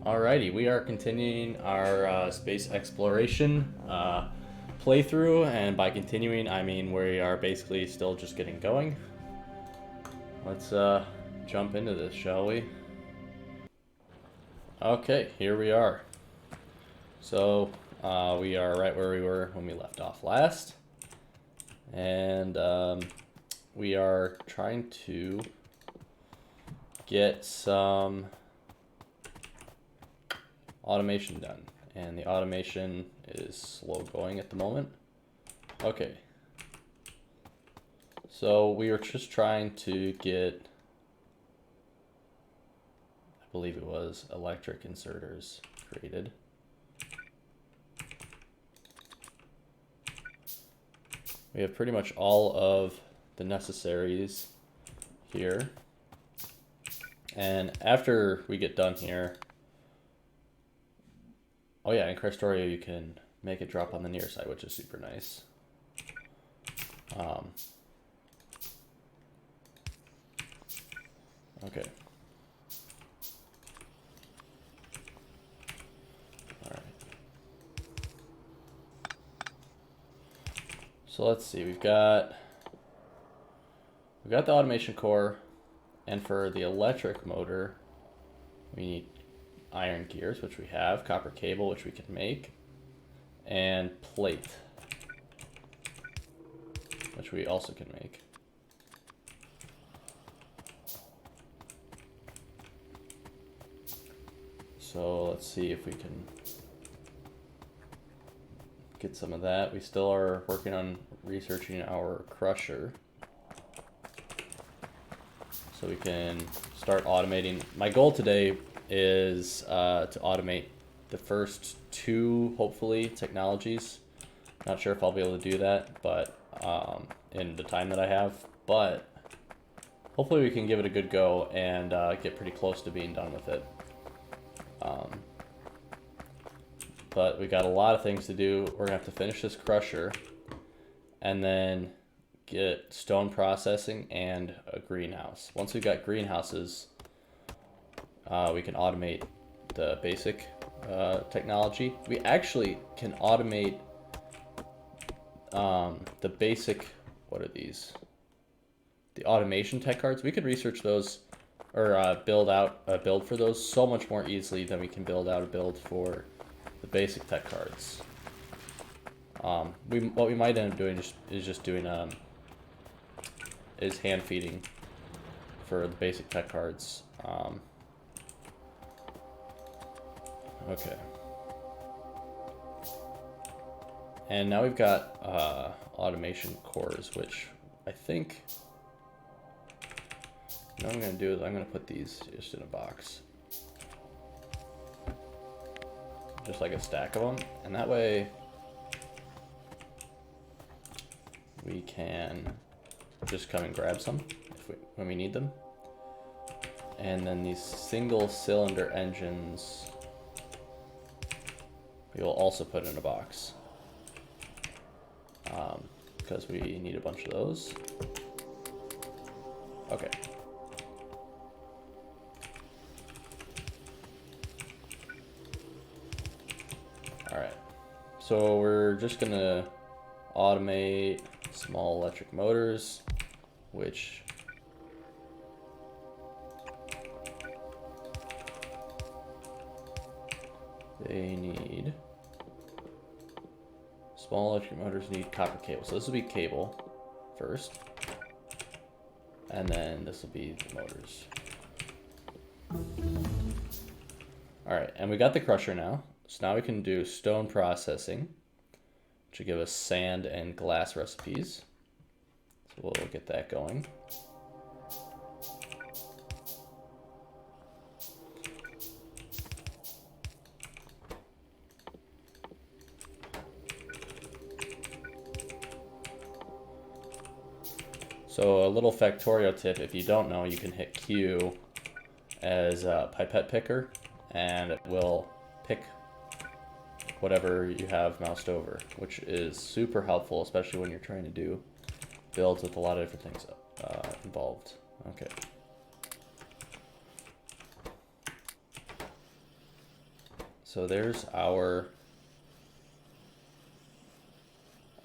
Alrighty, we are continuing our space exploration playthrough, and by continuing, I mean we are basically still just getting going. Let's jump into this, shall we? Okay, here we are. So we are right where we were when we left off last, and we are trying to get some automation done, and the automation is slow going at the moment. Okay, so we were just trying to get, I believe it was electric inserters created. We have pretty much all of the necessaries here, and after we get done here, oh yeah, in Krastorio you can make it drop on the near side, which is super nice. Okay. Alright. So let's see, we've got the automation core, and for the electric motor, we need iron gears, which we have, copper cable, which we can make, and plate, which we also can make. So let's see if we can get some of that. We still are working on researching our crusher, so we can start automating. My goal today is to automate the first two, hopefully, technologies. Not sure if I'll be able to do that, but in the time that I have, but hopefully we can give it a good go and get pretty close to being done with it. But we got a lot of things to do. We're gonna have to finish this crusher and then get stone processing and a greenhouse. Once we've got greenhouses, we can automate the basic technology. We actually can automate the basic, what are these? The automation tech cards. We could research those or build out a build for those so much more easily than we can build out a build for the basic tech cards. What we might end up doing is just doing is hand feeding for the basic tech cards. Okay. And now we've got automation cores, which I think, what I'm going to do is I'm going to put these just in a box. Just like a stack of them. And that way we can just come and grab some when we need them. And then these single cylinder engines we will also put in a box, because we need a bunch of those. Okay. Alright, so we're just gonna automate small electric motors, which they need. Small electric motors need copper cable. So this will be cable first, and then this will be the motors. Alright, and we got the crusher now. So now we can do stone processing, which will give us sand and glass recipes. So we'll get that going. So a little Factorio tip, if you don't know, you can hit Q as a pipette picker, and it will pick whatever you have moused over, which is super helpful, especially when you're trying to do builds with a lot of different things involved. Okay. so there's our,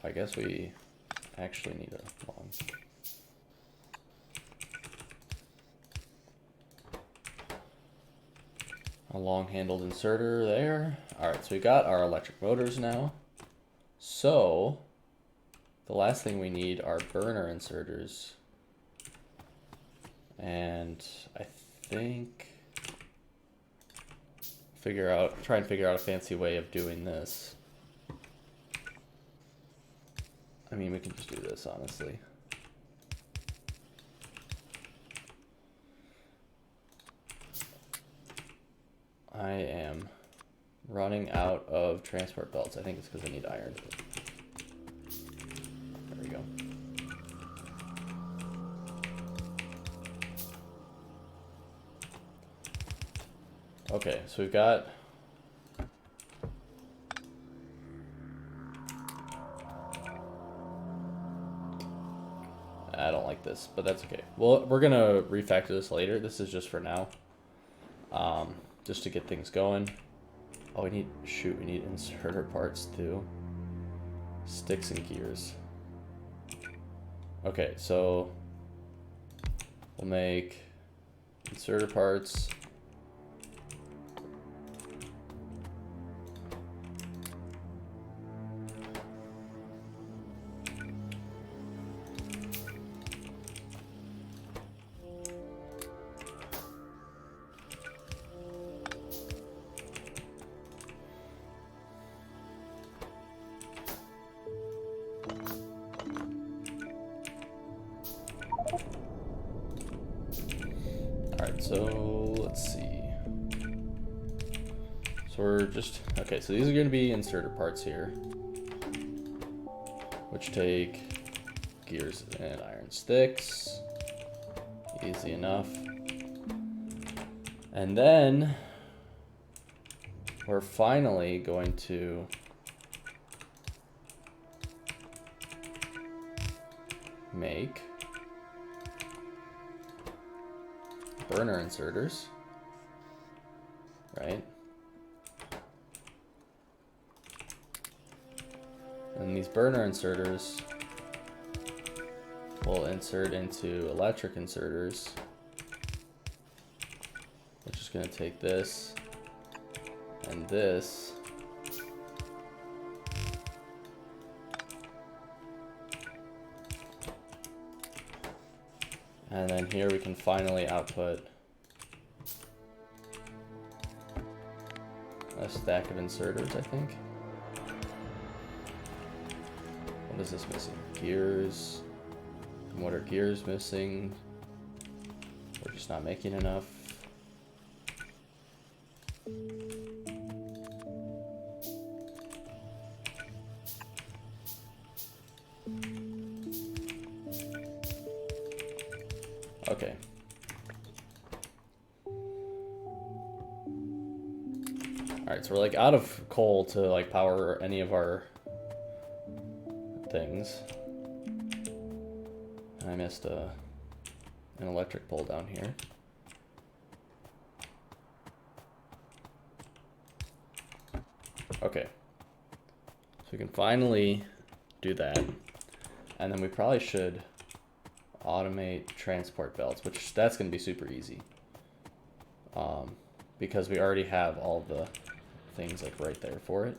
I guess we actually need a long-handled inserter there. All right, so we got our electric motors now. So the last thing we need are burner inserters. And I think try and figure out a fancy way of doing this. I mean, we can just do this, honestly. I am running out of transport belts. I think it's because I need iron. There we go. Okay, so we've got I don't like this, but that's okay. Well, we're gonna refactor this later. This is just for now. Just to get things going. Oh, we need inserter parts too. Sticks and gears. Okay, so we'll make inserter parts. So let's see. So we're just, okay, so these are going to be inserter parts here, which take gears and iron sticks. Easy enough. And then we're finally going to make burner inserters, right? And these burner inserters will insert into electric inserters, which is going to take this and this. And then here we can finally output a stack of inserters, I think. What is this missing? Gears. And what are gears missing? We're just not making enough. Okay. Alright, so we're like out of coal to like power any of our things. I missed an electric pole down here. Okay. So we can finally do that. And then we probably should automate transport belts, which that's going to be super easy. Because we already have all the things like right there for it.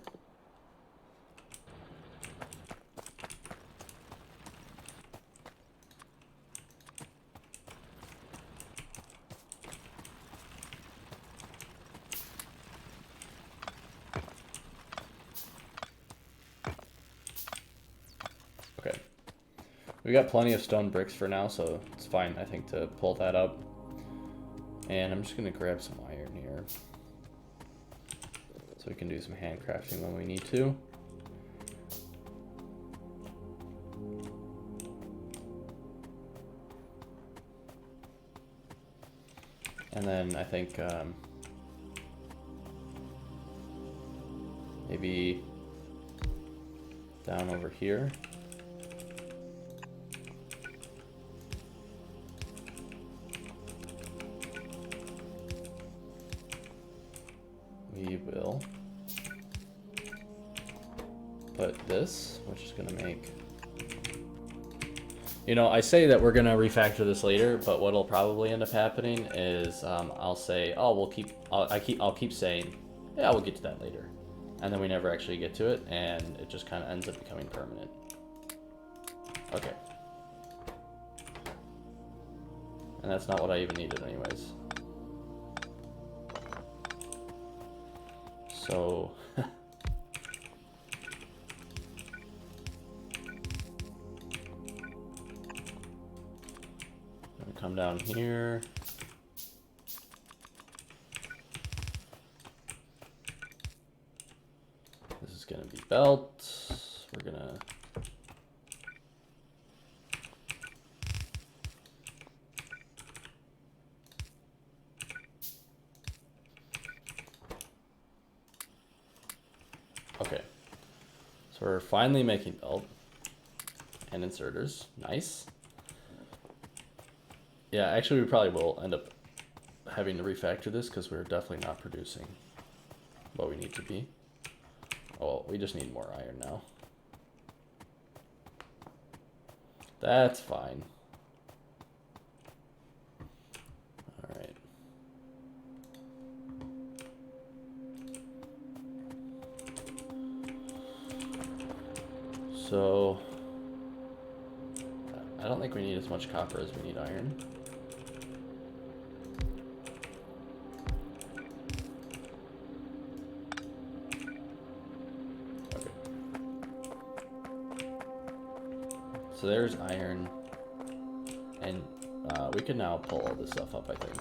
Okay. We got plenty of stone bricks for now, so it's fine, I think, to pull that up. And I'm just going to grab some iron here, so we can do some handcrafting when we need to. And then I think maybe down over here. We will this, which is gonna make... You know, I say that we're gonna refactor this later, but what'll probably end up happening is I'll say, oh, I'll keep saying, yeah, we'll get to that later, and then we never actually get to it, and it just kind of ends up becoming permanent. Okay. And that's not what I even needed anyways. So... come down here. This is gonna be belt. We're gonna okay. So we're finally making belt and inserters. Nice. Yeah, actually we probably will end up having to refactor this because we're definitely not producing what we need to be. Oh, we just need more iron now. That's fine. All right. So, I don't think we need as much copper as we need iron. So there's iron, and we can now pull all this stuff up, I think.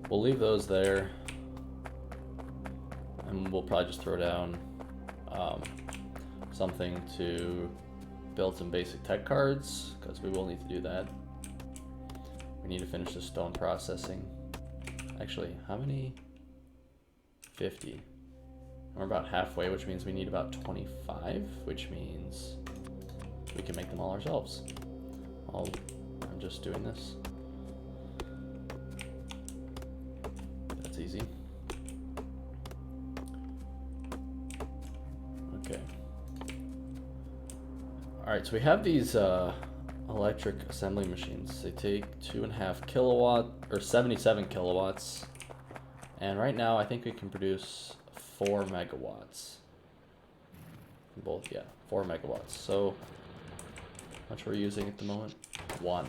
We'll leave those there, and we'll probably just throw down something to build some basic tech cards, because we will need to do that. We need to finish the stone processing. Actually, how many? 50. We're about halfway, which means we need about 25, which means we can make them all ourselves. I'm just doing this. That's easy. Okay. Alright, so we have these electric assembly machines. They take 2.5 kilowatt, or 77 kilowatts. And right now I think we can produce 4 megawatts. Both, yeah, 4 megawatts. So, how much we're using at the moment? 1.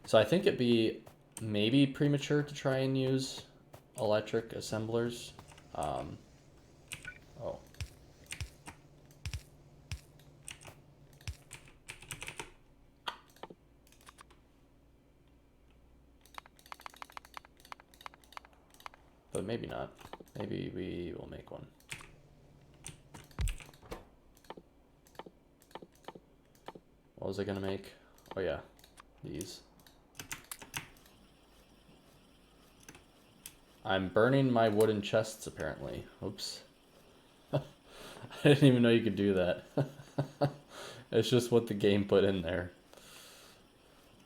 So I think it'd be maybe premature to try and use electric assemblers. Oh. But maybe not. Maybe we will make one. What was I gonna make? Oh yeah, these. I'm burning my wooden chests apparently. Oops. I didn't even know you could do that. It's just what the game put in there.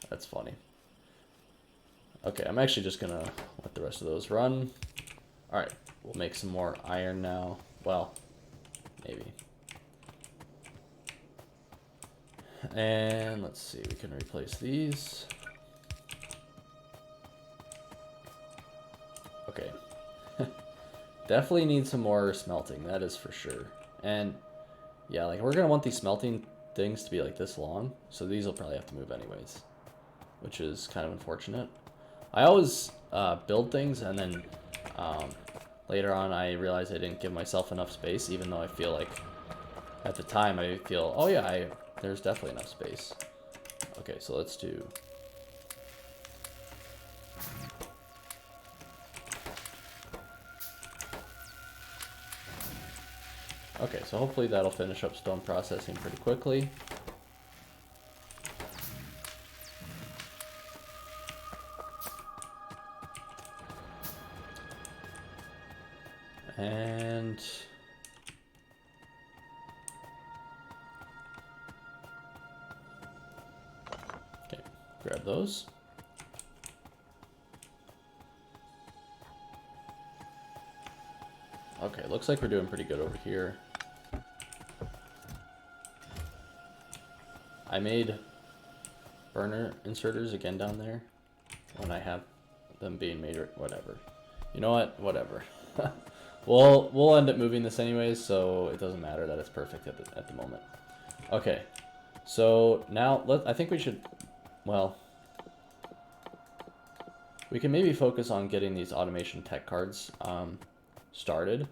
That's funny. Okay, I'm actually just gonna let the rest of those run. Alright, we'll make some more iron now. Well, maybe. And let's see, we can replace these. Okay. Definitely need some more smelting, that is for sure. And yeah, like we're gonna want these smelting things to be like this long, so these will probably have to move anyways, which is kind of unfortunate. I always build things and then later on I realized I didn't give myself enough space, even though I feel like at the time I feel, oh yeah, there's definitely enough space. Okay, so let's do... Okay, so hopefully that'll finish up stone processing pretty quickly. And Grab those. Okay, looks like we're doing pretty good over here. I made burner inserters again down there when I have them being made or whatever. You know what? Whatever. we'll end up moving this anyways, so it doesn't matter that it's perfect at the moment. Okay, so now I think we should, well, we can maybe focus on getting these automation tech cards started,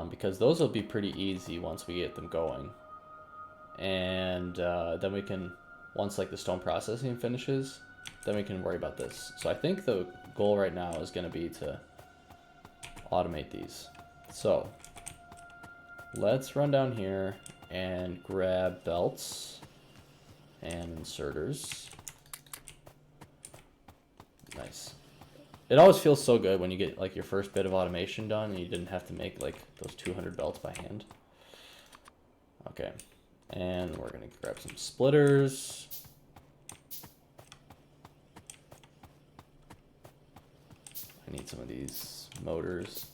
because those will be pretty easy once we get them going. And then we can, once like the stone processing finishes, then we can worry about this. So I think the goal right now is going to be to automate these. So let's run down here and grab belts and inserters. Nice. It always feels so good when you get like your first bit of automation done and you didn't have to make like those 200 belts by hand. Okay. And we're going to grab some splitters. I need some of these motors.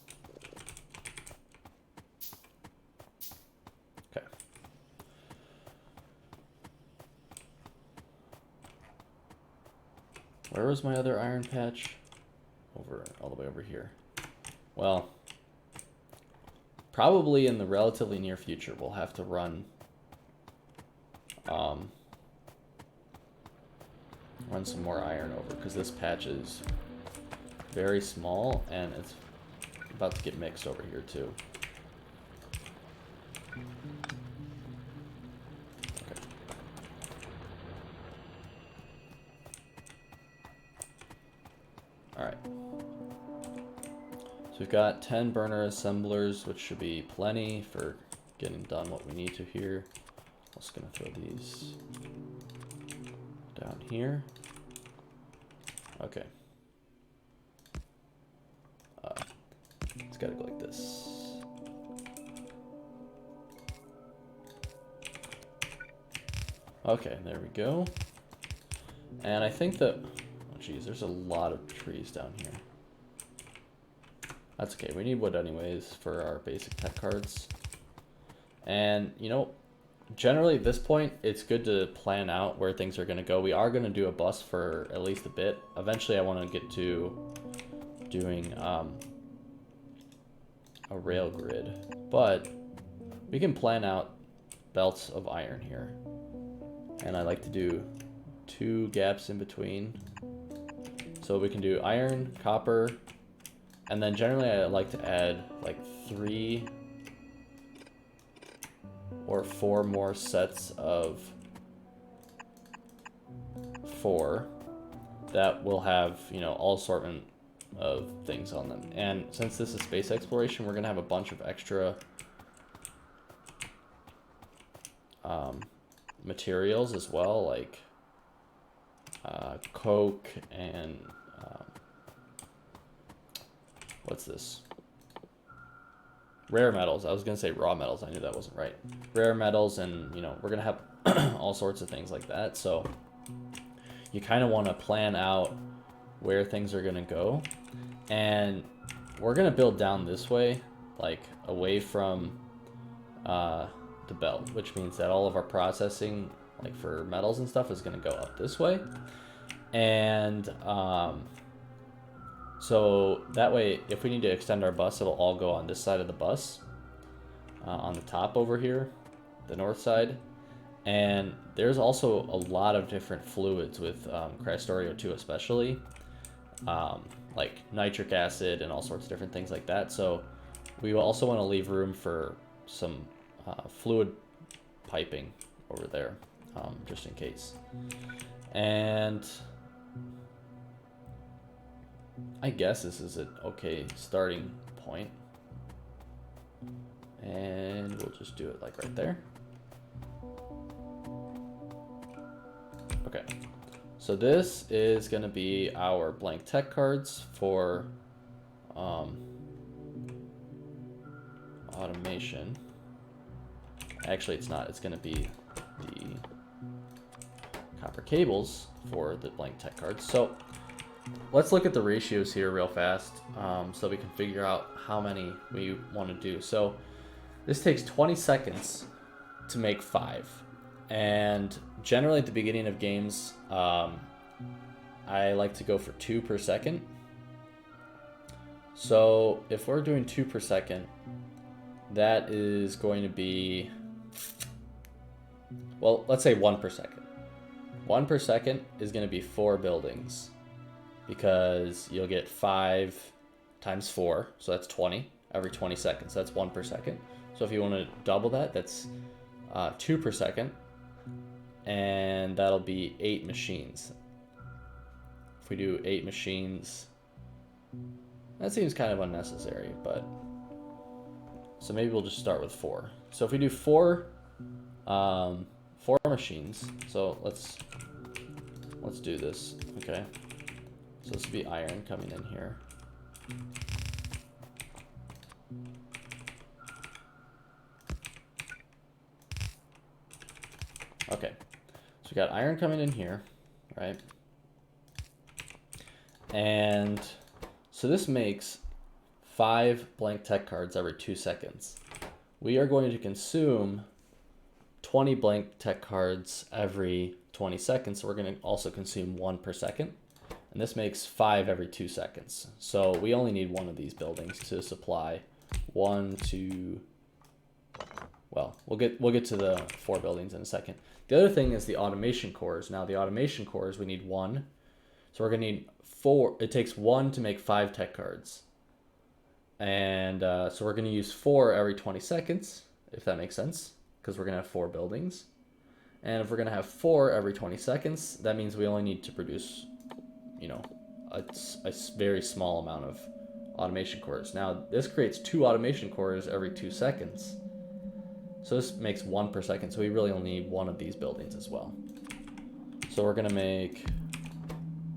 Okay. Where was my other iron patch? All the way over here. Well, probably in the relatively near future, we'll have to run some more iron over, because this patch is very small and it's about to get mixed over here too. Okay. All right. So we've got 10 burner assemblers, which should be plenty for getting done what we need to here. I'm just gonna throw these down here. Okay. It's gotta go like this. Okay, there we go. And I think that, oh geez, there's a lot of trees down here. That's okay, we need wood anyways for our basic tech cards. And, you know, generally at this point, it's good to plan out where things are going to go. We are going to do a bus for at least a bit. Eventually, I want to get to doing a rail grid. But we can plan out belts of iron here. And I like to do 2 gaps in between. So we can do iron, copper, and then generally I like to add like 3 or 4 more sets of 4 that will have, you know, all assortment of things on them. And since this is space exploration, we're gonna have a bunch of extra materials as well, like coke and what's this? Rare metals. I was gonna say raw metals. I knew that wasn't right. Rare metals, and you know, we're gonna have all sorts of things like that. So you kind of want to plan out where things are gonna go, and we're gonna build down this way, like away from the belt, which means that all of our processing, like for metals and stuff, is gonna go up this way, and so that way, if we need to extend our bus, it'll all go on this side of the bus, on the top over here, the north side. And there's also a lot of different fluids with Krastorio 2 especially, like nitric acid and all sorts of different things like that. So we also want to leave room for some fluid piping over there, just in case. And I guess this is an okay starting point. And we'll just do it like right there. Okay, so this is going to be our blank tech cards for automation. Actually, it's not. It's going to be the copper cables for the blank tech cards. So let's look at the ratios here real fast, so we can figure out how many we want to do. So this takes 20 seconds to make 5. And generally at the beginning of games, I like to go for 2 per second. So if we're doing 2 per second, that is going to be, well, let's say 1 per second. 1 per second is going to be 4 buildings, because you'll get 5 times 4, so that's 20 every 20 seconds. That's 1 per second. So if you want to double that, that's 2 per second, and that'll be 8 machines. If we do 8 machines, that seems kind of unnecessary, but so maybe we'll just start with 4. So if we do 4 machines, so let's do this. Okay, so this will be iron coming in here. Okay, so we got iron coming in here, right? And so this makes 5 blank tech cards every 2 seconds. We are going to consume 20 blank tech cards every 20 seconds, so we're going to also consume 1 per second. And this makes 5 every 2 seconds. So we only need 1 of these buildings to supply 1, 2. Well, we'll get to the 4 buildings in a second. The other thing is the automation cores. Now the automation cores, we need 1. So we're going to need 4. It takes 1 to make 5 tech cards. And so we're going to use 4 every 20 seconds, if that makes sense, because we're going to have 4 buildings. And if we're going to have 4 every 20 seconds, that means we only need to produce, you know, a very small amount of automation cores. Now, this creates 2 automation cores every 2 seconds. So this makes 1 per second, so we really only need 1 of these buildings as well. So we're going to make,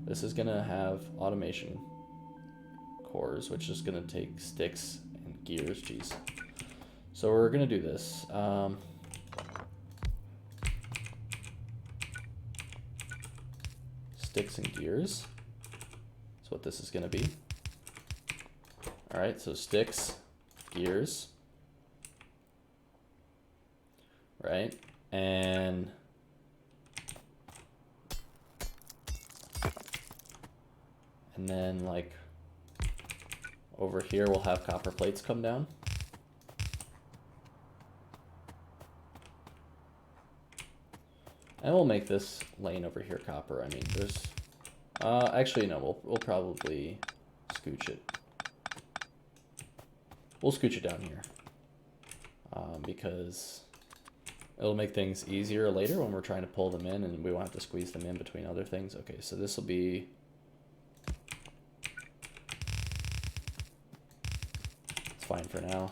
this is going to have automation cores, which is going to take sticks and gears. Jeez. So we're going to do this. Sticks and gears. That's what this is going to be. All right, so sticks, gears, right? And then like over here, we'll have copper plates come down. And we'll make this lane over here copper. I mean, there's, actually no, we'll probably scooch it. We'll scooch it down here, because it'll make things easier later when we're trying to pull them in and we won't have to squeeze them in between other things. Okay, so this will be, it's fine for now.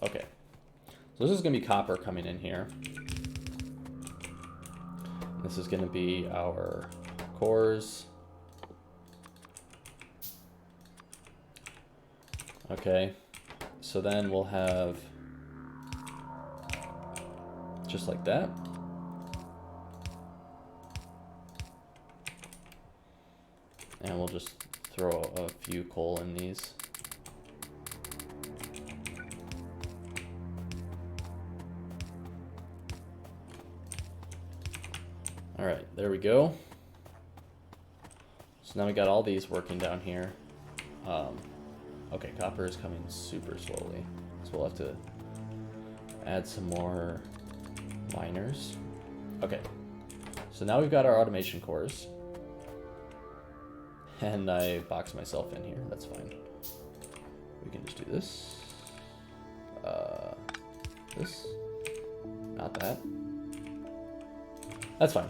Okay, so this is going to be copper coming in here. This is going to be our cores. Okay, so then we'll have just like that. And we'll just throw a few coal in these. All right, there we go. So now we got all these working down here. Okay, copper is coming super slowly, so we'll have to add some more miners. Okay, so now we've got our automation cores. And I boxed myself in here, that's fine. We can just do this. This. Not that. That's fine.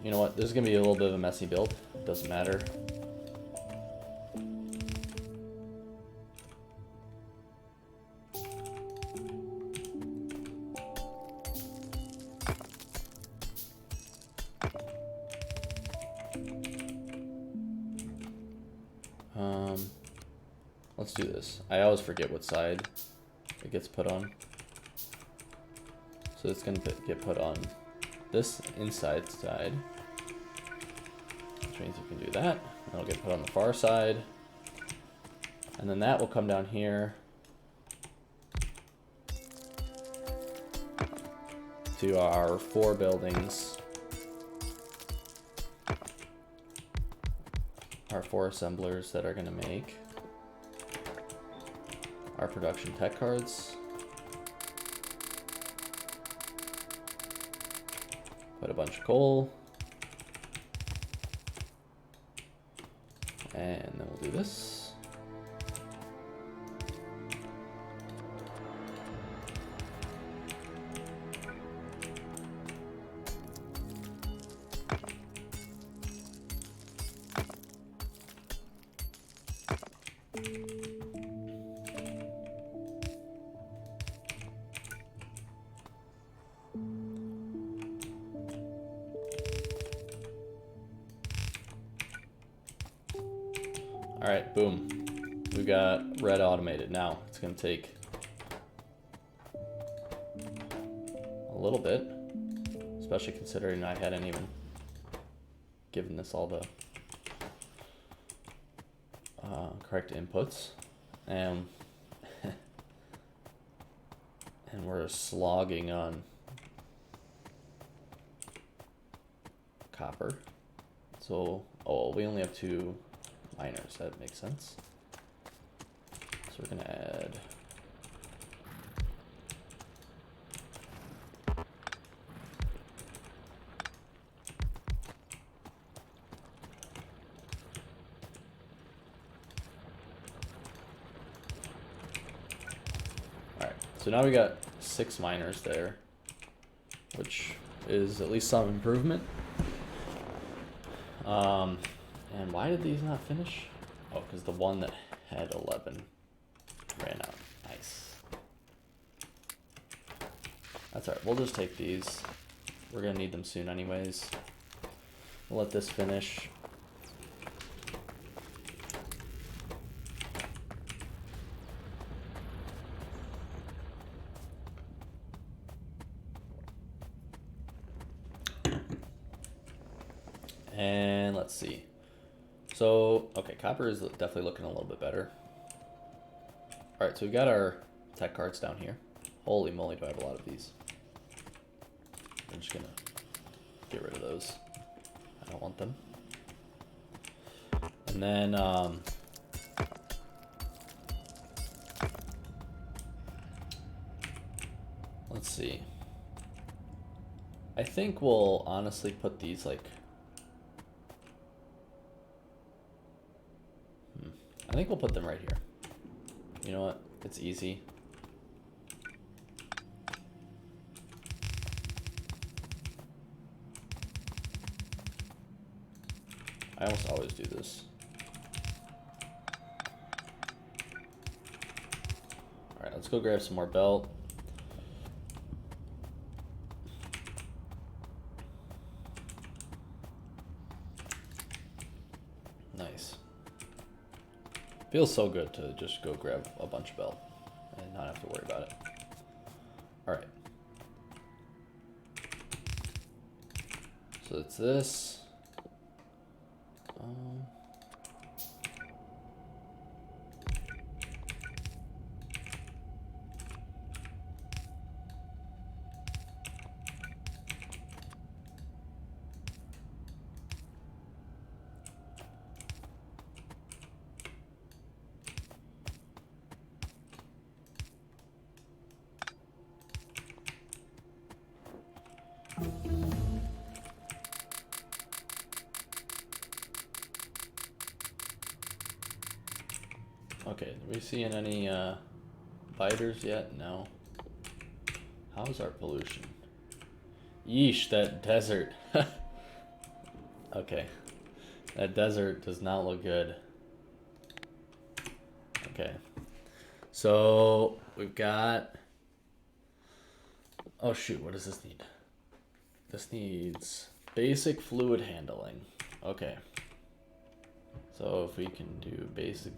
You know what, this is gonna be a little bit of a messy build. It doesn't matter. Let's do this. I always forget what side it gets put on. So it's going to get put on this inside side, which means you can do that. It'll get put on the far side. And then that will come down here to our 4 buildings. Our 4 assemblers that are going to make our production tech cards. Put a bunch of coal. And then we'll do this. All right, boom. We got red automated. Now it's gonna take a little bit, especially considering I hadn't even given this all the correct inputs, and and we're slogging on copper. So, oh, we only have 2 miners. That makes sense. So we're gonna add Alright, so now we got 6 miners there, which is at least some improvement. And why did these not finish? Oh, because the one that had 11 ran out. Nice. That's alright, we'll just take these. We're gonna need them soon anyways. We'll let this finish. And let's see. So, okay, copper is definitely looking a little bit better. All right, so we got our tech cards down here. Holy moly, do I have a lot of these. I'm just gonna get rid of those. I don't want them. And then, let's see. I think we'll honestly put these like, I think we'll put them right here. You know what? It's easy. I almost always do this. Alright, let's go grab some more belt. Nice. Feels so good to just go grab a bunch of belt and not have to worry about it. Alright. So it's this. Okay, are we seeing any biters yet? No. How's our pollution? Yeesh, that desert. Okay. That desert does not look good. Okay. So, we've got... Oh shoot, what does this need? This needs basic fluid handling. Okay. So if we can do basic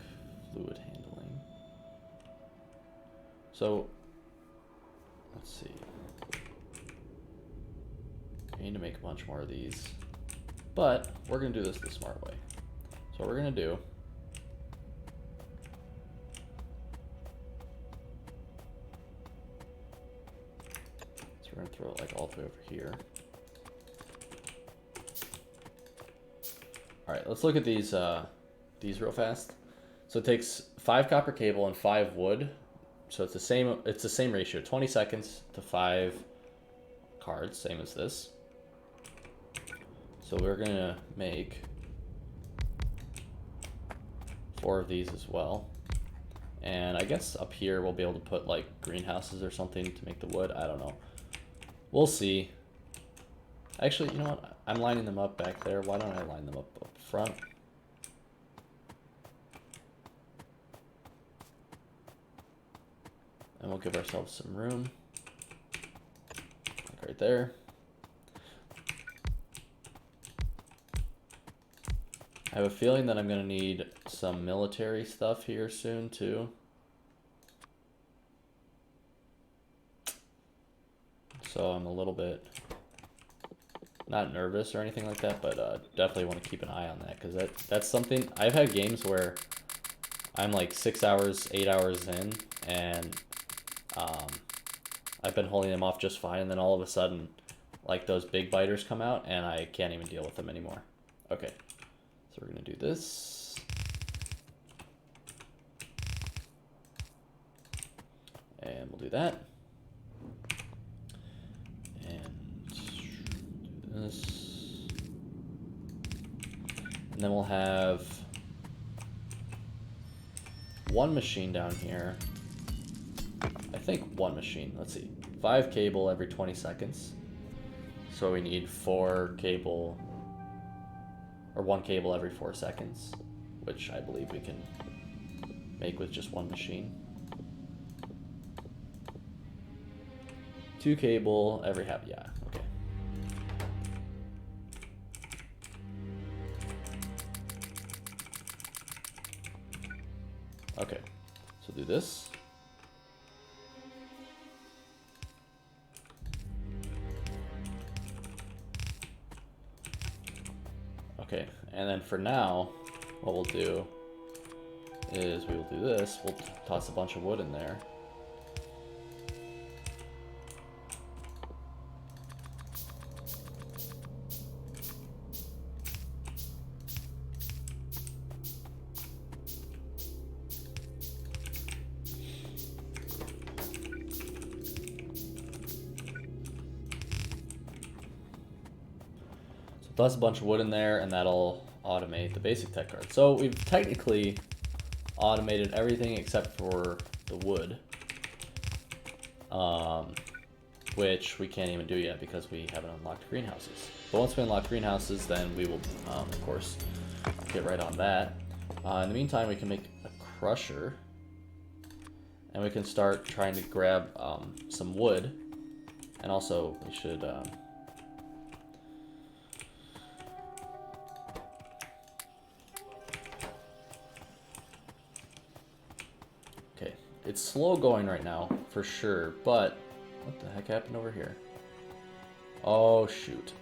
fluid handling. So, let's see. I need to make a bunch more of these. But, we're going to do this the smart way. So what we're going to do... So we're going to throw it like all the way over here. Alright, let's look at these real fast. So it takes 5 copper cable and 5 wood. So it's the same ratio, 20 seconds to 5 cards, same as this. So we're gonna make 4 of these as well. And I guess up here we'll be able to put like greenhouses or something to make the wood. I don't know. We'll see. Actually, you know what? I'm lining them up back there. Why don't I line them up front? And we'll give ourselves some room. Like right there. I have a feeling that I'm going to need some military stuff here soon too. So I'm a little bit not nervous or anything like that, but definitely want to keep an eye on that, because that's something. I've had games where I'm like 6 hours, 8 hours in, and I've been holding them off just fine, and then all of a sudden, like those big biters come out, and I can't even deal with them anymore. Okay, so we're gonna do this. And we'll do that. And do this. And then we'll have one machine down here. I think one machine. Let's see. 5 cable every 20 seconds. So we need 4 cable, or 1 cable every 4 seconds, which I believe we can make with just one machine. 2 cable every half, yeah, okay. Okay, so do this. Okay, and then for now, what we'll do is we will do this. We'll toss a bunch of wood in there. Toss a bunch of wood in there, and that'll automate the basic tech card. So we've technically automated everything except for the wood, which we can't even do yet because we haven't unlocked greenhouses. But once we unlock greenhouses, then we will, of course, get right on that. In the meantime, we can make a crusher, and we can start trying to grab some wood, and also we should... It's slow going right now, for sure, but what the heck happened over here? Oh, shoot.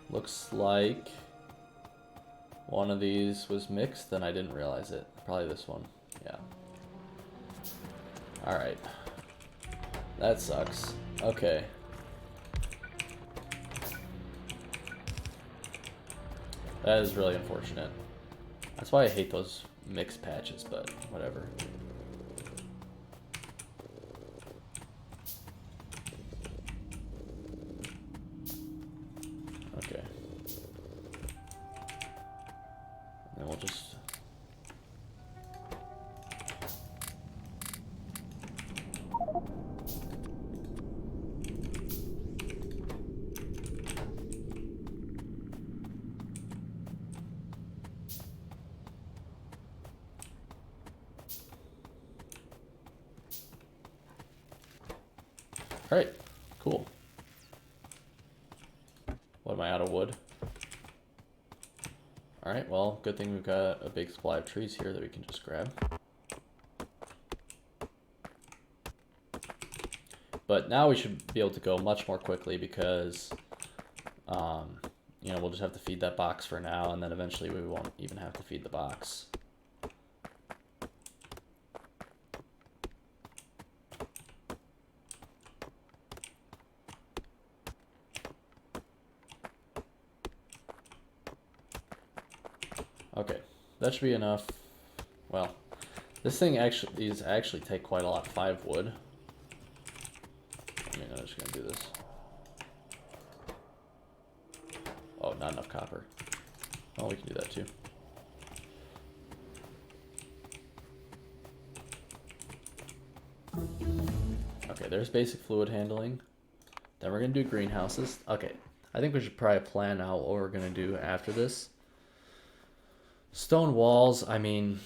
Looks like one of these was mixed and I didn't realize it. Probably this one, yeah. Alright. That sucks. Okay. That is really unfortunate. That's why I hate those mixed patches, but whatever. Okay. And then we'll just... Alright, cool. What, am I out of wood? Alright, well, good thing we've got a big supply of trees here that we can just grab. But now we should be able to go much more quickly because, you know, we'll just have to feed that box for now, and then eventually we won't even have to feed the box. Okay, that should be enough. Well, this thing actually take quite a lot. 5 wood. I mean, I'm just gonna do this. Oh, not enough copper. Oh, we can do that too. Okay, there's basic fluid handling. Then we're gonna do greenhouses. Okay, I think we should probably plan out what we're gonna do after this. Stone walls, I mean,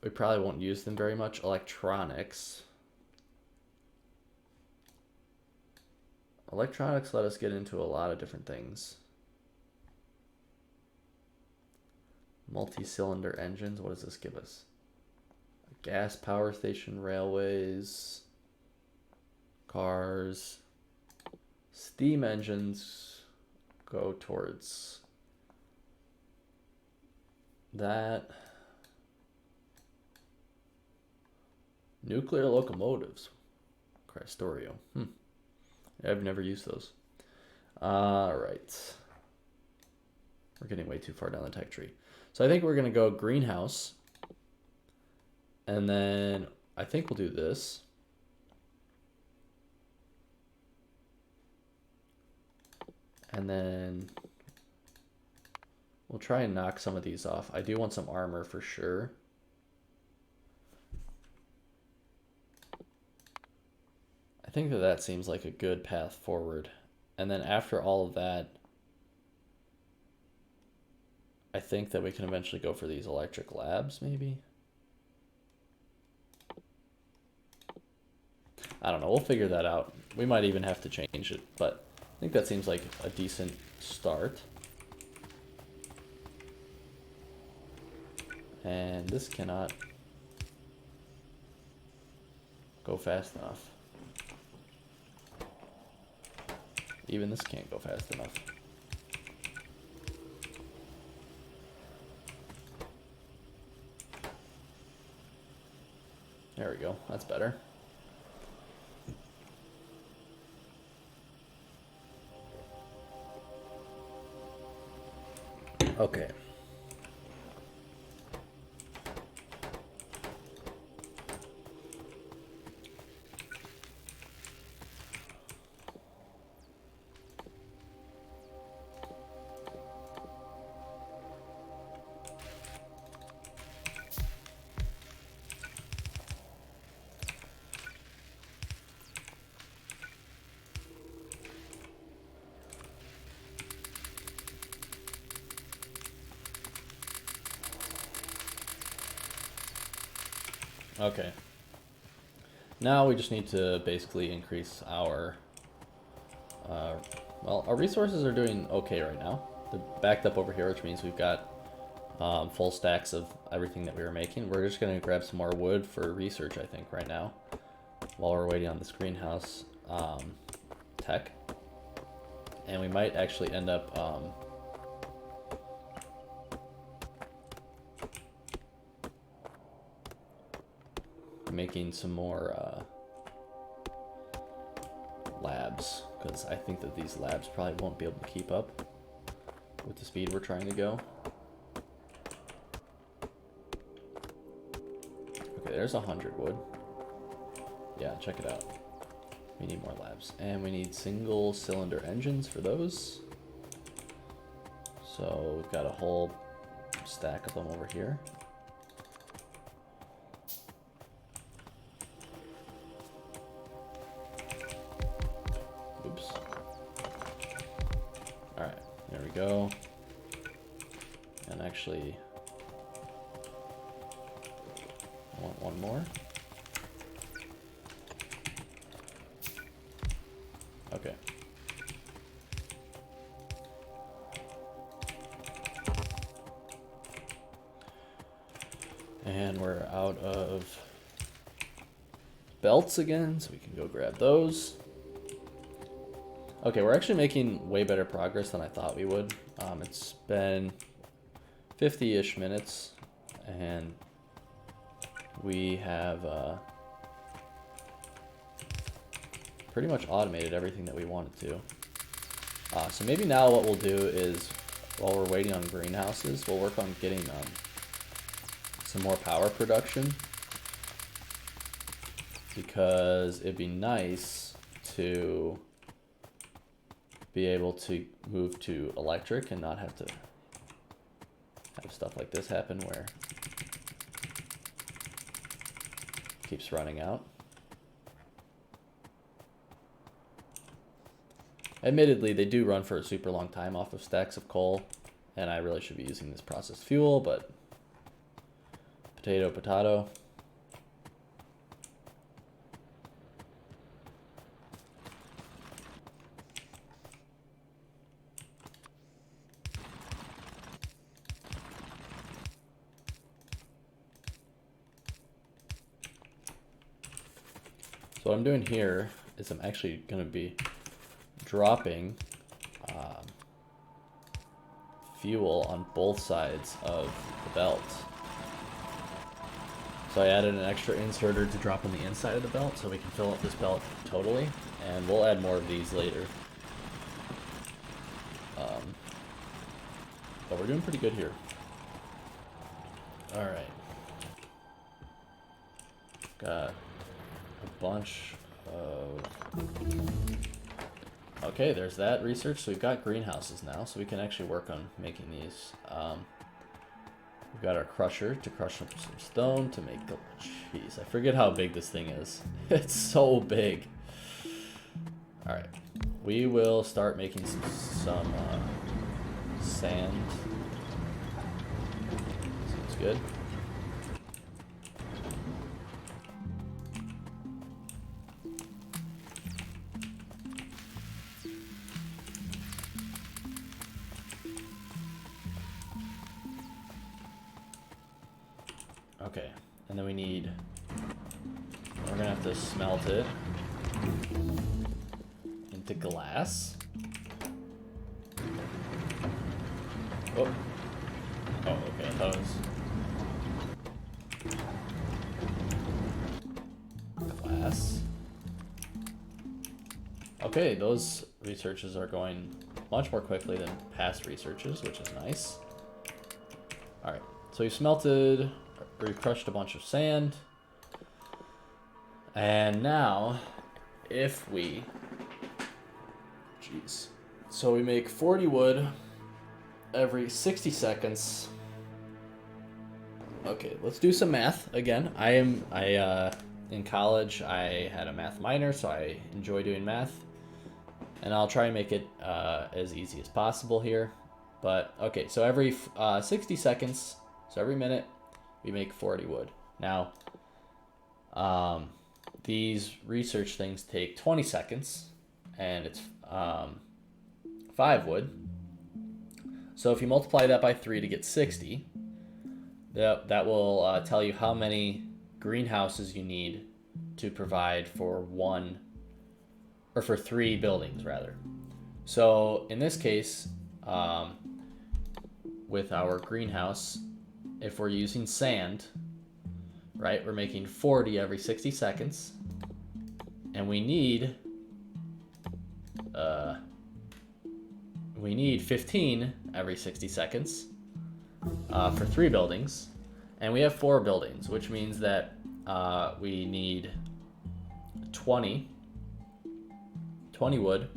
we probably won't use them very much. Electronics. Electronics let us get into a lot of different things. Multi-cylinder engines, what does this give us? Gas power station, railways, cars. Steam engines go towards that. Nuclear locomotives. Krastorio. I've never used those. Alright. We're getting way too far down the tech tree. So I think we're going to go greenhouse. And then I think we'll do this. And then we'll try and knock some of these off. I do want some armor for sure. I think that seems like a good path forward. And then after all of that, I think that we can eventually go for these electric labs, maybe? I don't know, we'll figure that out. We might even have to change it, but I think that seems like a decent start. And this cannot go fast enough. Even this can't go fast enough. There we go, that's better. Okay. Okay. Now we just need to basically increase our, well, our resources are doing okay right now. They're backed up over here, which means we've got full stacks of everything that we were making. We're just going to grab some more wood for research, I think, right now, while we're waiting on this greenhouse tech. And we might actually end up making some more labs, because I think that these labs probably won't be able to keep up with the speed we're trying to go. Okay, there's 100 wood. Yeah, check it out. We need more labs, and we need single cylinder engines for those. So we've got a whole stack of them over here. Oops. Alright, there we go. And actually, I want one more. Okay. And we're out of belts again, so we can go grab those. Okay, we're actually making way better progress than I thought we would. It's been 50-ish minutes, and we have pretty much automated everything that we wanted to. So maybe now what we'll do is, while we're waiting on greenhouses, we'll work on getting some more power production, because it'd be nice to be able to move to electric and not have to have stuff like this happen where it keeps running out. Admittedly, they do run for a super long time off of stacks of coal, and I really should be using this processed fuel, but potato, potato. So what I'm doing here is I'm actually going to be dropping fuel on both sides of the belt. So I added an extra inserter to drop on the inside of the belt so we can fill up this belt totally, and we'll add more of these later. But we're doing pretty good here. All right. Got a bunch of... Okay, there's that research. So we've got greenhouses now, so we can actually work on making these. We've got our crusher to crush up some stone to make the... Jeez, I forget how big this thing is. It's so big. All right, we will start making some sand. Seems good. Okay, and then we're gonna have to smelt it into glass. Oh, okay, I thought it was glass. Okay, those researches are going much more quickly than past researches, which is nice. All right, so we crushed a bunch of sand, and now so we make 40 wood every 60 seconds. Okay, let's do some math again. In college I had a math minor, so I enjoy doing math, and I'll try and make it as easy as possible here. But okay, so every 60 seconds, so every minute, we make 40 wood. Now, these research things take 20 seconds, and it's 5 wood. So if you multiply that by 3 to get 60, that will tell you how many greenhouses you need to provide for for 3 buildings, rather. So in this case, with our greenhouse, if we're using sand, right, we're making 40 every 60 seconds, and we need 15 every 60 seconds for 3 buildings, and we have 4 buildings, which means that we need 20 wood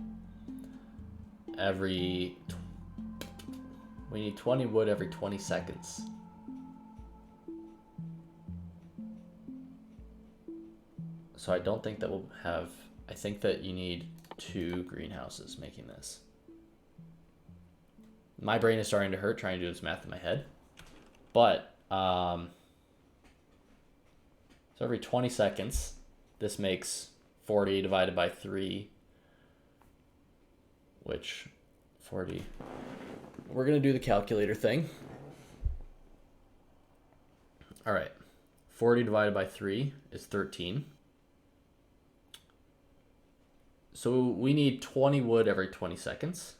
every 20 seconds. So I don't think that we'll have... I think that you need 2 greenhouses making this. My brain is starting to hurt trying to do this math in my head. But, so every 20 seconds, this makes 40 divided by 3, which 40... We're going to do the calculator thing. All right. 40 divided by 3 is 13. So we need 20 wood every 20 seconds.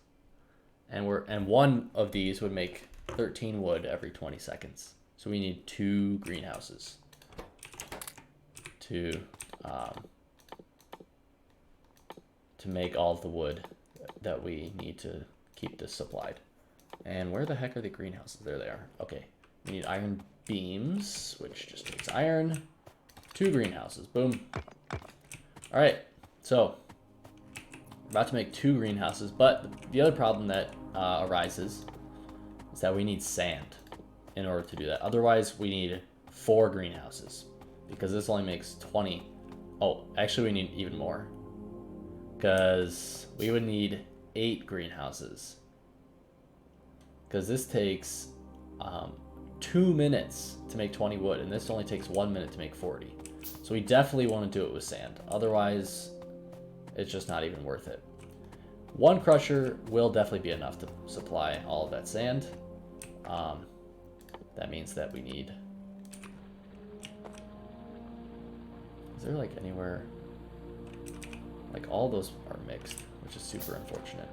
And one of these would make 13 wood every 20 seconds. So we need 2 greenhouses to make all of the wood that we need to keep this supplied. And where the heck are the greenhouses? There they are. Okay, we need iron beams, which just takes iron. 2 greenhouses, boom. All right, so we're about to make 2 greenhouses, but the other problem that arises is that we need sand in order to do that. Otherwise, we need 4 greenhouses because this only makes 20. Oh, actually, we need even more because we would need 8 greenhouses because this takes 2 minutes to make 20 wood, and this only takes 1 minute to make 40. So we definitely want to do it with sand. Otherwise, it's just not even worth it. 1 crusher will definitely be enough to supply all of that sand. That means that we need... Is there like anywhere... Like all those are mixed, which is super unfortunate.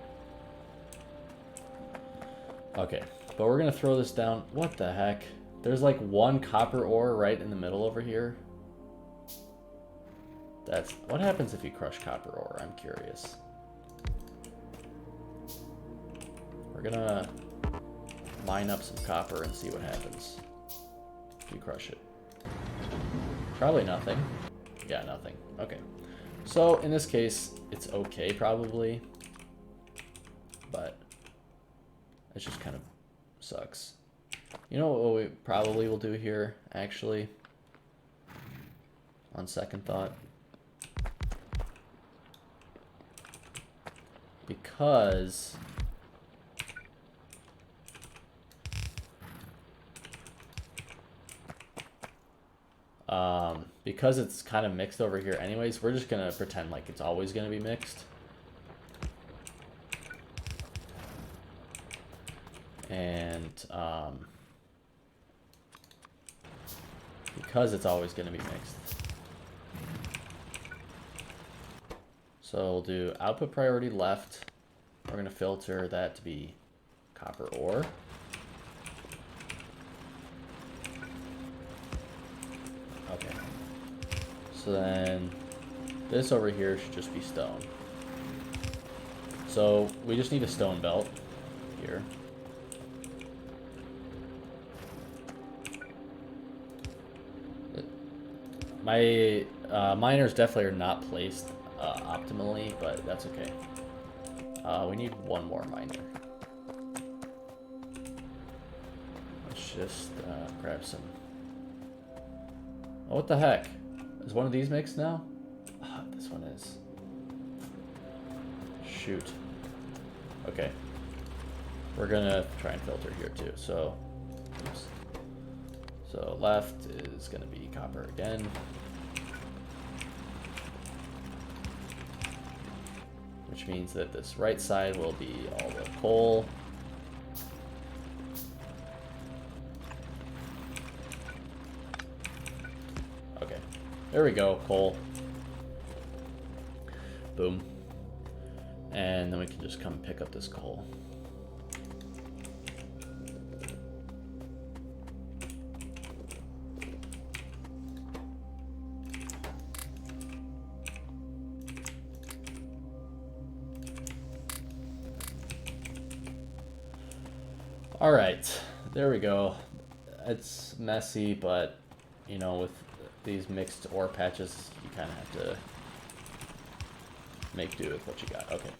Okay, but we're gonna throw this down. What the heck? There's like 1 copper ore right in the middle over here. That's... What happens if you crush copper ore? I'm curious. We're gonna mine up some copper and see what happens if you crush it. Probably nothing. Yeah, nothing. Okay. So in this case, it's okay probably, but it just kind of sucks. You know what we probably will do here, actually, on second thought? Because it's kind of mixed over here anyways, we're just gonna pretend like it's always gonna be mixed. And because it's always gonna be mixed. So we'll do output priority left. We're gonna filter that to be copper ore. Okay. So then this over here should just be stone. So we just need a stone belt here. My miners definitely are not placed optimally, but that's okay. We need 1 more miner. Let's just grab some. Oh, what the heck? Is one of these mixed now? Ah, this one is. Shoot. Okay. We're gonna try and filter here too. So, oops. So left is gonna be copper again. Which means that this right side will be all the coal. Okay, there we go, coal. Boom. And then we can just come pick up this coal. All right, there we go. It's messy, but you know, with these mixed ore patches, you kind of have to make do with what you got. Okay.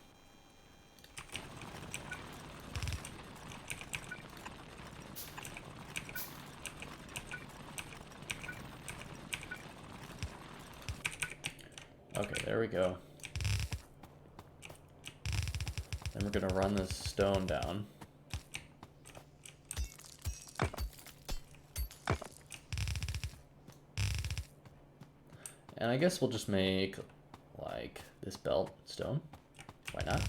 Okay, there we go. Then we're gonna run this stone down. And I guess we'll just make, like, this belt stone. Why not?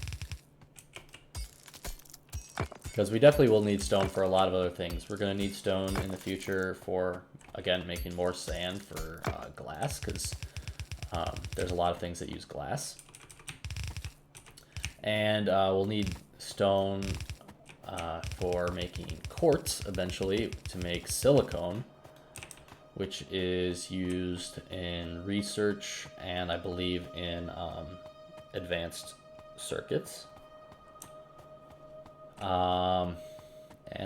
Because we definitely will need stone for a lot of other things. We're going to need stone in the future for, again, making more sand for glass, because there's a lot of things that use glass. And we'll need stone for making quartz eventually to make silicone, which is used in research and I believe in advanced circuits. And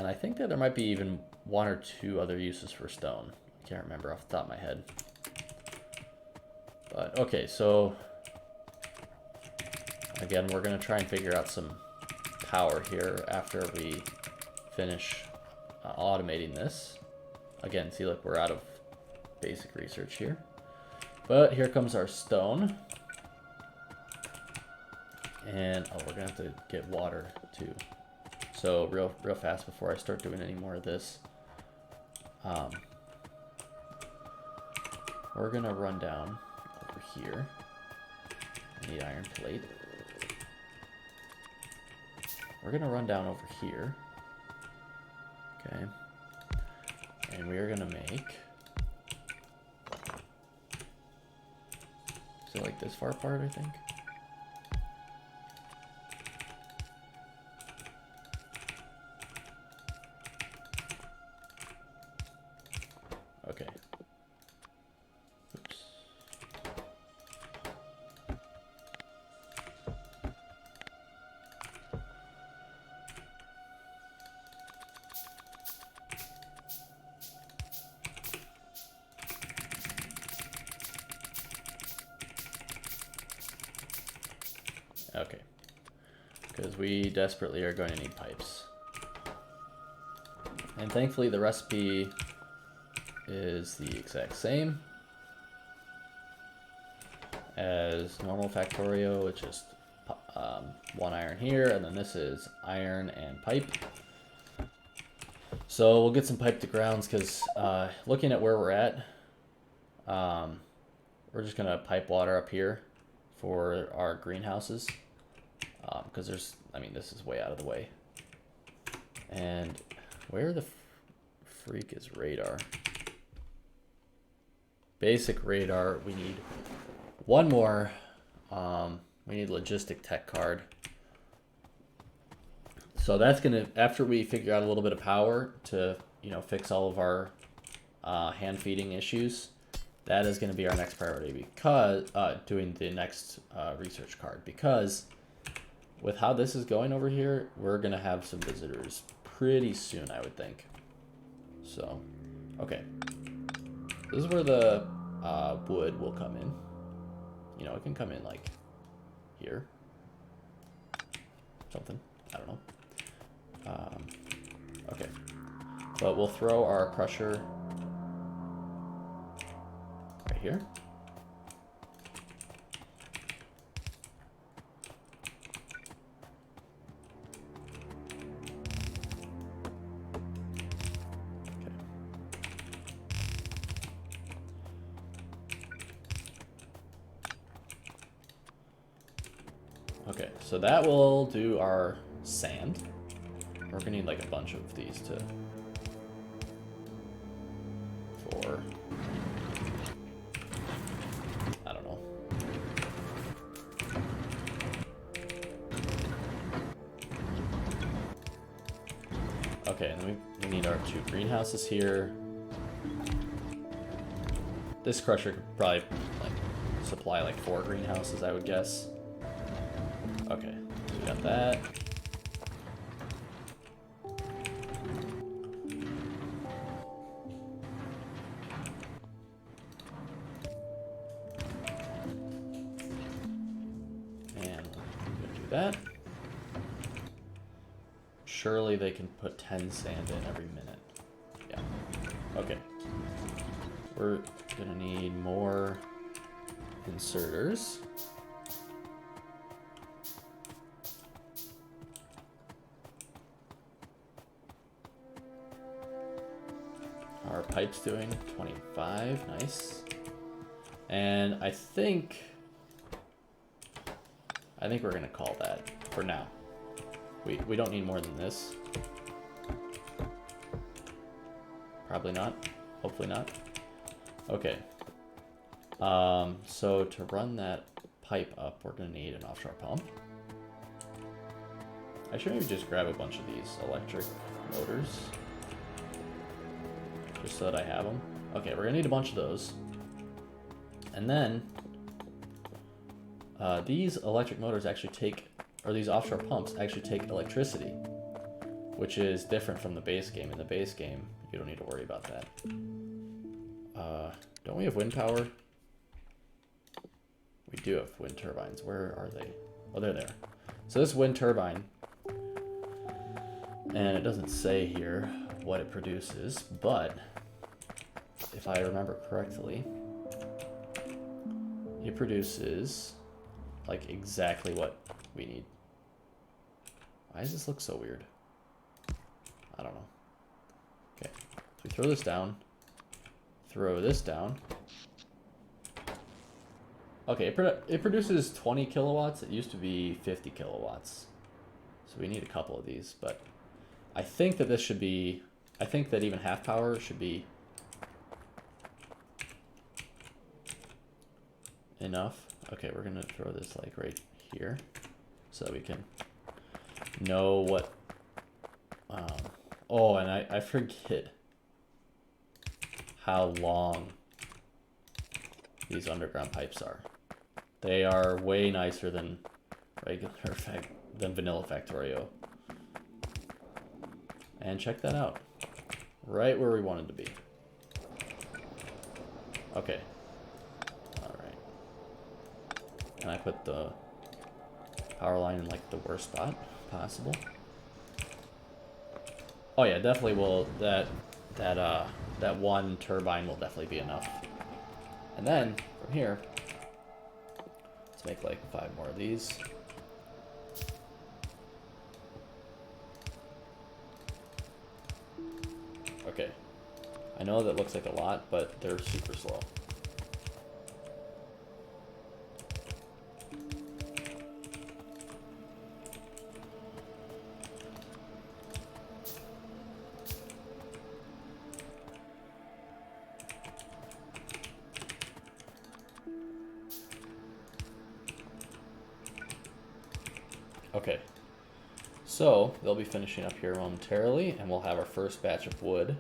I think that there might be even one or two other uses for stone. I can't remember off the top of my head. But okay, so again, we're gonna try and figure out some power here after we finish automating this. Again, see, look, we're out of basic research here. But here comes our stone. And, oh, we're gonna have to get water too. So real fast before I start doing any more of this. We're gonna run down over here. I need iron plate. We're gonna run down over here. Okay. And we're gonna make, is it like this far apart, I think? Okay. Oops. Okay. Because we desperately are going to need pipes. And thankfully the recipe is the exact same as normal Factorio. It's just one iron here, and then this is iron and pipe. So we'll get some pipe to grounds because looking at where we're at, we're just gonna pipe water up here for our greenhouses because there's, I mean, this is way out of the way. And where the freak is radar? Basic radar. We need one more. We need logistic tech card. So that's gonna, after we figure out a little bit of power to, you know, fix all of our hand feeding issues, that is going to be our next priority, because doing the next research card, because with how this is going over here, we're going to have some visitors pretty soon, I would think. So, okay. This is where the wood will come in. You know, it can come in like here. Something. I don't know. Okay. But we'll throw our crusher right here. Okay, so that will do our sand. We're gonna need like a bunch of these for, I don't know. Okay, and then we need our 2 greenhouses here. This crusher could probably like supply like 4 greenhouses, I would guess. Okay, we got that. And we'll do that. Surely they can put 10 sand in every minute. Yeah. Okay. We're gonna need more inserters. Our pipe's doing 25, nice. And I think we're gonna call that for now. We don't need more than this. Probably not. Hopefully not. Okay. So to run that pipe up, we're gonna need an offshore pump. I should maybe just grab a bunch of these electric motors. Just so that I have them. Okay, we're gonna need a bunch of those. And then, these electric motors actually take, or these offshore pumps actually take electricity, which is different from the base game. In the base game, you don't need to worry about that. Don't we have wind power? We do have wind turbines. Where are they? Oh, they're there. So this wind turbine, and it doesn't say here what it produces, but if I remember correctly, it produces like exactly what we need. Why does this look so weird? I don't know. Okay, so we throw this down, throw this down. Okay, it produces 20 kilowatts. It used to be 50 kilowatts. So we need a couple of these, but I think that this should be, I think that even half power should be enough. Okay, we're gonna throw this like right here so that we can know what, oh, and I forget how long these underground pipes are. They are way nicer than vanilla Factorio. And check that out. Right where we wanted to be. Okay. Alright. Can I put the power line in like the worst spot possible? Oh yeah, definitely will. That one turbine will definitely be enough. And then from here, let's make like 5 more of these. Okay. I know that looks like a lot, but they're super slow. Okay, so they'll be finishing up here momentarily, and we'll have our first batch of wood.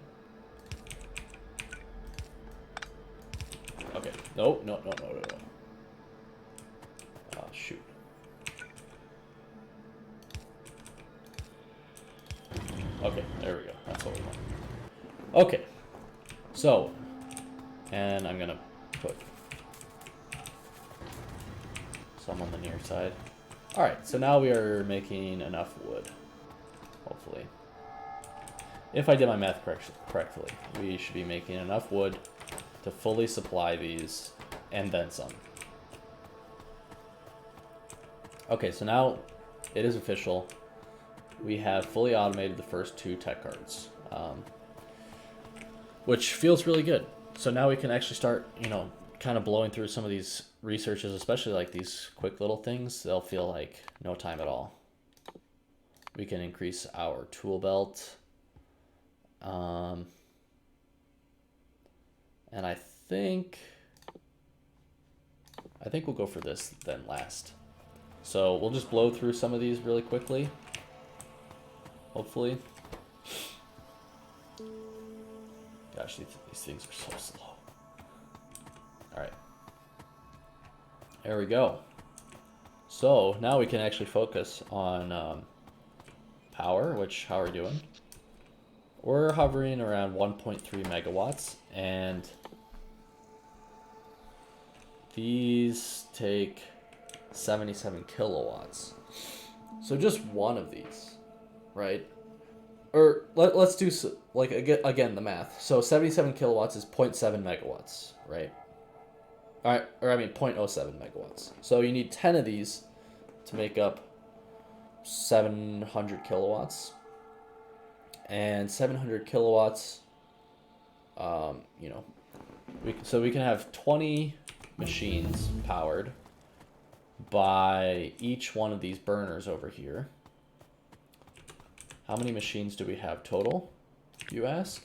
Okay, no. Oh, shoot. Okay, there we go. That's what we want. Okay, so, and I'm gonna put some on the near side. Alright, so now we are making enough wood, hopefully. If I did my math correctly, we should be making enough wood to fully supply these, and then some. Okay, so now it is official. We have fully automated the first 2 tech cards, which feels really good. So now we can actually start, you know, kind of blowing through some of these researches, especially like these quick little things. They'll feel like no time at all. We can increase our tool belt. And I think we'll go for this then last. So we'll just blow through some of these really quickly, hopefully. Gosh, these things are so slow. All right. There we go. So now we can actually focus on power, which, how are we doing? We're hovering around 1.3 megawatts, and these take 77 kilowatts. So just one of these, right? Or let's do, like, again, the math. So 77 kilowatts is 0.7 megawatts, right? All right, or I mean 0.07 megawatts. So you need 10 of these to make up 700 kilowatts. And 700 kilowatts, you know, so we can have 20 machines powered by each one of these burners over here. How many machines do we have total, you ask?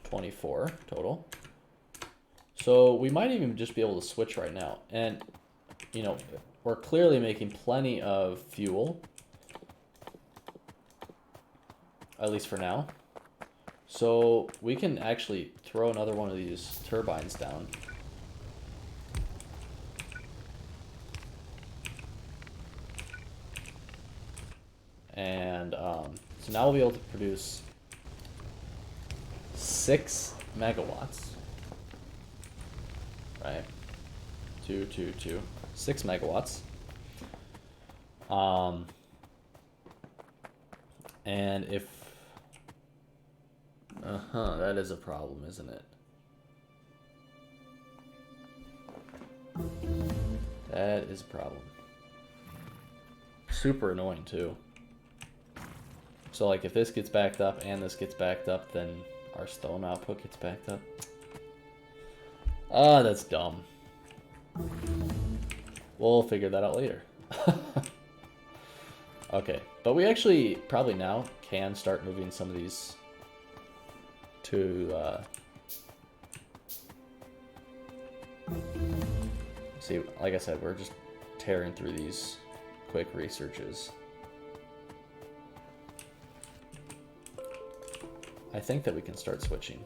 24 total. So we might even just be able to switch right now. And, you know, we're clearly making plenty of fuel. at least for now. So we can actually throw another one of these turbines down. And so now we'll be able to produce 6 megawatts. Right? 6 megawatts. And if... that is a problem, isn't it? That is a problem. Super annoying, too. So, like, if this gets backed up and this gets backed up, then our stone output gets backed up. Ah, that's dumb. We'll figure that out later. Okay, but we actually probably now can start moving some of these to see, like I said, we're just tearing through these quick researches. I think that we can start switching.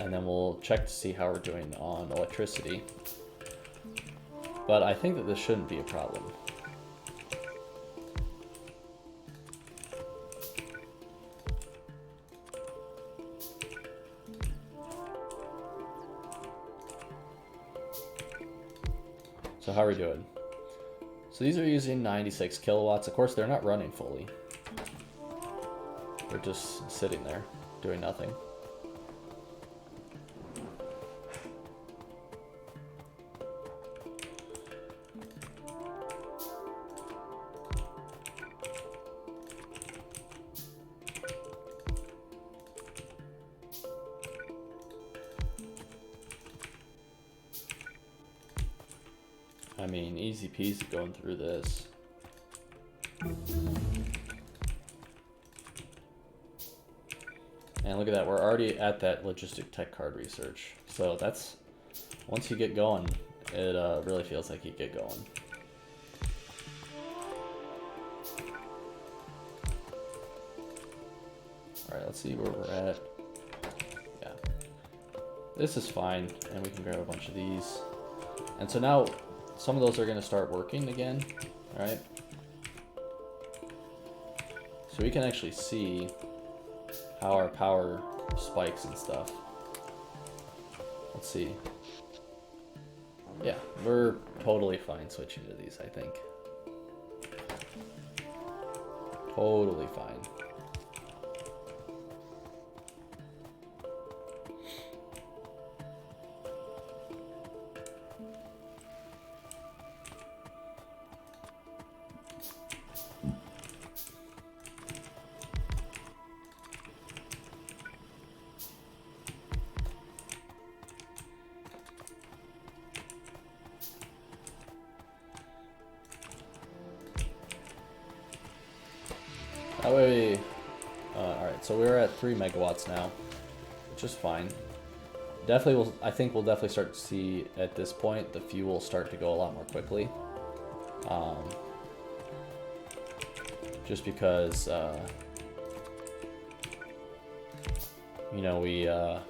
And then we'll check to see how we're doing on electricity. But I think that this shouldn't be a problem. So how are we doing? So these are using 96 kilowatts. Of course, they're not running fully. They're just sitting there, doing nothing. I mean, easy peasy going through this. And look at that, we're already at that logistic tech card research. So that's, once you get going, it really feels like you get going. Alright, let's see where we're at. Yeah. This is fine, and we can grab a bunch of these. And so now, some of those are going to start working again, right? So we can actually see how our power spikes and stuff. Let's see. Yeah, we're totally fine switching to these, I think. Totally fine. That way, alright, so we're at 3 megawatts now, which is fine. Definitely will, I think we'll definitely start to see at this point the fuel start to go a lot more quickly. Just because, you know, we are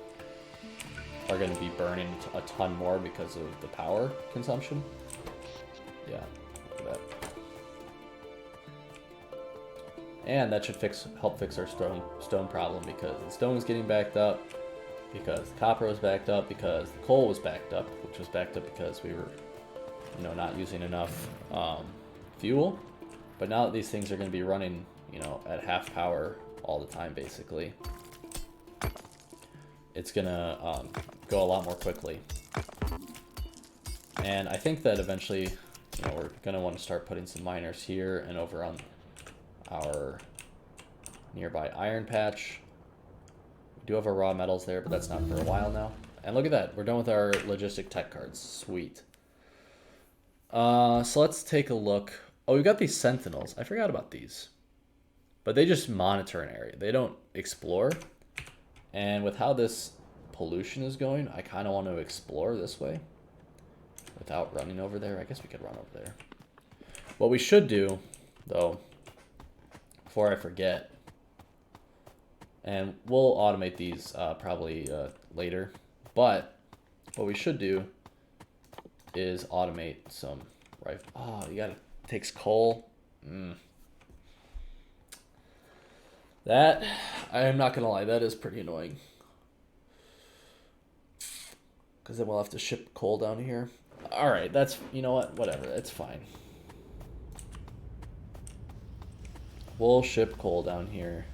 going to be burning a ton more because of the power consumption. Yeah, look at that. And that should help fix our stone problem, because the stone was getting backed up, because the copper was backed up, because the coal was backed up, which was backed up because we were, you know, not using enough fuel. But now that these things are going to be running, you know, at half power all the time, basically, it's going to go a lot more quickly. And I think that eventually, you know, we're going to want to start putting some miners here and over on our nearby iron patch. We do have our raw metals there, but that's not for a while now. And look at that, we're done with our logistic tech cards. Sweet. So let's take a look. Oh, we've got these sentinels. I forgot about these. But they just monitor an area. They don't explore. And with how this pollution is going, I kind of want to explore this way without running over there. I guess we could run over there. What we should do, though, before I forget, and we'll automate these probably later, but what we should do is automate some rifle. Oh, you gotta, takes coal. That, I'm not gonna lie, that is pretty annoying. Because then we'll have to ship coal down here. Alright, that's, you know what, whatever, that's fine. We'll ship coal down here.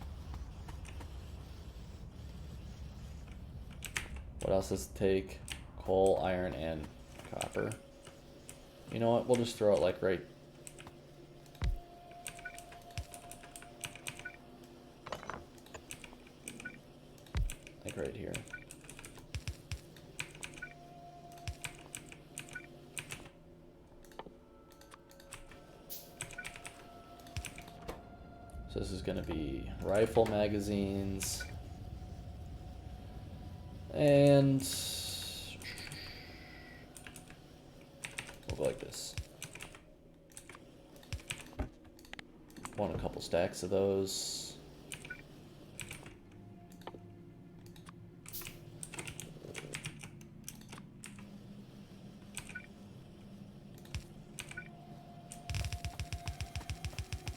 What else does it take? Coal, iron, and copper. You know what, we'll just throw it like right. Like right here. So this is going to be rifle magazines. And we'll go like this. Want a couple stacks of those.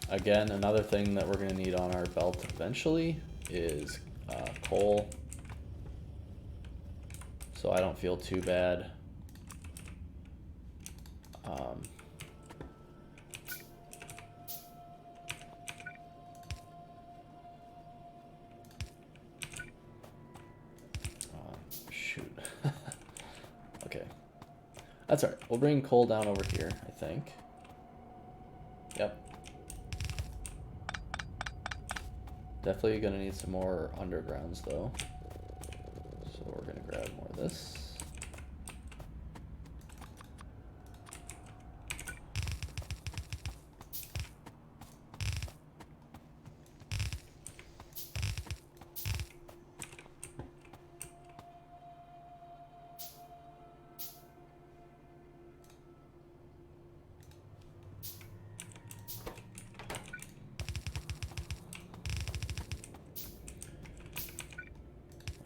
Again, another thing that we're going to need on our belt eventually is coal. So I don't feel too bad. Shoot. Okay. That's all right. We'll bring coal down over here, I think. Yep. Definitely gonna need some more undergrounds though. So we're gonna grab more of this.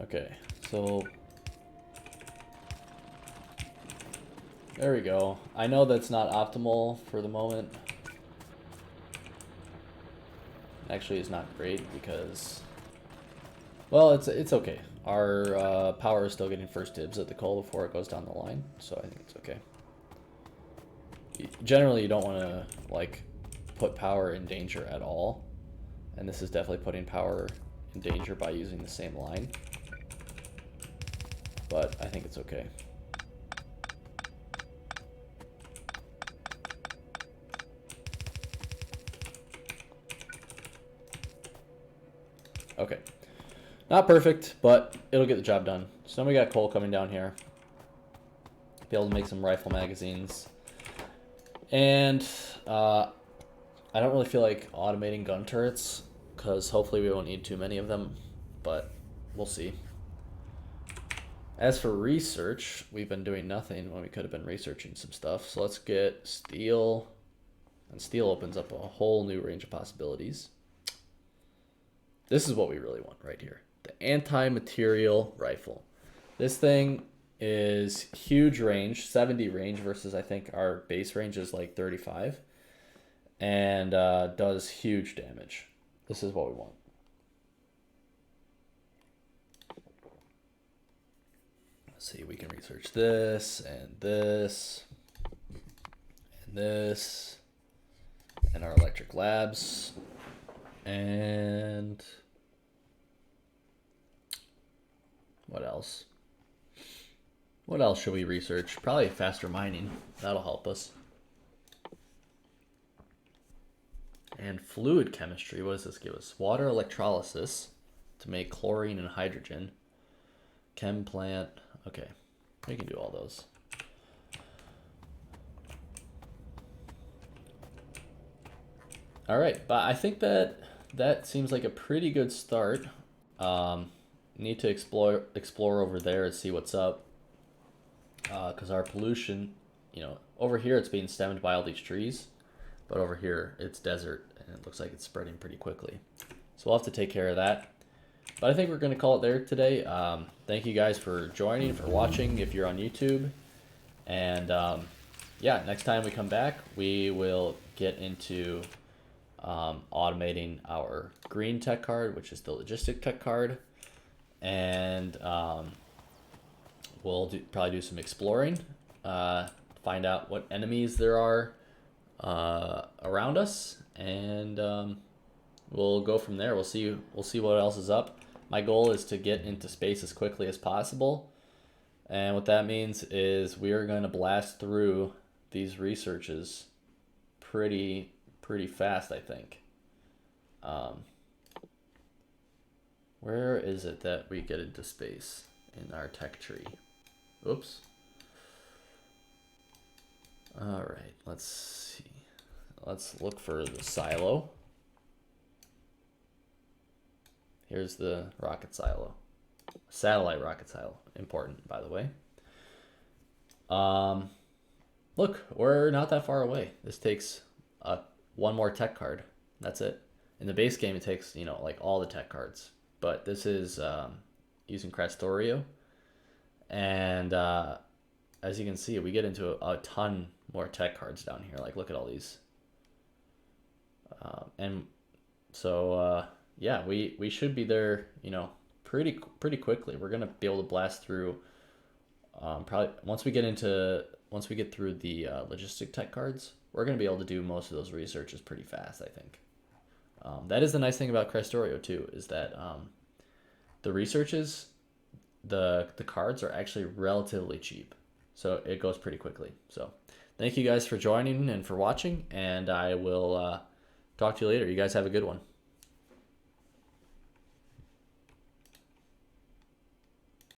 Okay, so there we go. I know that's not optimal for the moment. Actually, it's not great because, well, it's okay. Our power is still getting first dibs at the coal before it goes down the line, so I think it's okay. Generally, you don't want to like put power in danger at all, and this is definitely putting power in danger by using the same line. But I think it's okay. Okay. Not perfect, but it'll get the job done. So now we got coal coming down here. Be able to make some rifle magazines. And I don't really feel like automating gun turrets, because hopefully we won't need too many of them, but we'll see. As for research, we've been doing nothing when we could have been researching some stuff. So let's get steel. And steel opens up a whole new range of possibilities. This is what we really want right here. The anti-material rifle. This thing is huge range, 70 range versus I think our base range is like 35. And does huge damage. This is what we want. Let's see, we can research this and this and this and our electric labs and what else? What else should we research? Probably faster mining. That'll help us. And fluid chemistry, what does this give us? Water electrolysis to make chlorine and hydrogen. Chem plant. Okay, we can do all those. All right, but I think that seems like a pretty good start. need to explore over there and see what's up. Because our pollution, you know, over here it's being stemmed by all these trees, but over here it's desert and it looks like it's spreading pretty quickly. So we'll have to take care of that. But I think we're going to call it there today. Thank you guys for joining, for watching if you're on YouTube. And yeah, next time we come back, we will get into automating our green tech card, which is the logistic tech card. And we'll probably do some exploring, find out what enemies there are around us, and we'll go from there. We'll see what else is up. My goal is to get into space as quickly as possible, and what that means is we are going to blast through these researches pretty fast, I think. Where is it that we get into space in our tech tree? Oops. All right, let's see. Let's look for the silo. Here's the rocket silo. Satellite rocket silo. Important, by the way. Look, we're not that far away. This takes one more tech card. That's it. In the base game, it takes, you know, like all the tech cards. But this is using Krastorio. And as you can see, we get into a ton more tech cards down here. Like, look at all these. And so, yeah, we should be there, you know, pretty quickly. We're going to be able to blast through, probably once we get through the logistic tech cards, we're going to be able to do most of those researches pretty fast, I think. That is the nice thing about Krastorio too, is that the researches, the cards are actually relatively cheap, so it goes pretty quickly. So thank you guys for joining and for watching, and I will talk to you later. You guys have a good one.